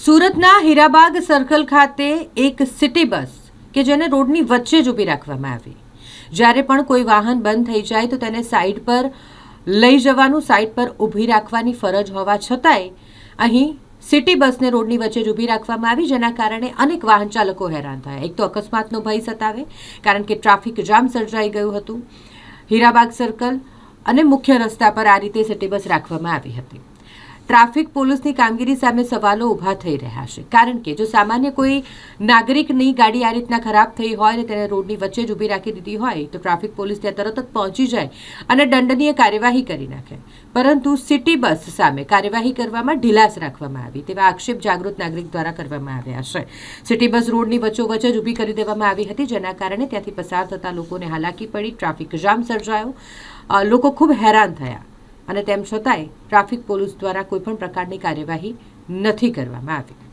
સુરતના હીરાબાગ સર્કલ ખાતે એક સિટી બસ કે જેને રોડની વચ્ચે જ ઊભી રાખવામાં આવી. જ્યારે પણ કોઈ વાહન બંધ થઈ જાય તો તેને સાઈડ પર લઈ જવાનું, સાઈડ પર ઊભી રાખવાની ફરજ હોવા છતાંય અહીં સિટી બસને રોડની વચ્ચે જ ઊભી રાખવામાં આવી, જેના કારણે અનેક વાહન ચાલકો હેરાન થયા. એક તો અકસ્માતનો ભય સતાવે, કારણ કે ટ્રાફિક જામ સર્જાઈ ગયું હતું. હીરાબાગ સર્કલ અને મુખ્ય રસ્તા પર આ રીતે સિટી બસ રાખવામાં આવી હતી. ટ્રાફિક પોલીસની કામગીરી સામે સવાલો ઊભા થઈ રહ્યા છે, કારણ કે જો સામાન્ય કોઈ નાગરિકની ગાડી આ રીતના ખરાબ થઈ હોય ને તેને રોડની વચ્ચે જ ઊભી રાખી દીધી હોય તો ટ્રાફિક પોલીસ ત્યાં તરત જ પહોંચી જાય અને દંડનીય કાર્યવાહી કરી નાખે. પરંતુ સિટી બસ સામે કાર્યવાહી કરવામાં ઢીલાસ રાખવામાં આવી તેવા આક્ષેપ જાગૃત નાગરિક દ્વારા કરવામાં આવ્યા છે. સિટી બસ રોડની વચ્ચોવચ્ચ જ ઊભી કરી દેવામાં આવી હતી, જેના કારણે ત્યાંથી પસાર થતા લોકોને હાલાકી પડી, ટ્રાફિક જામ સર્જાયો, લોકો ખૂબ હેરાન થયા. અને તેમ છતાંય ટ્રાફિક પોલીસ દ્વારા કોઈપણ પ્રકારની કાર્યવાહી નથી કરવામાં આવી.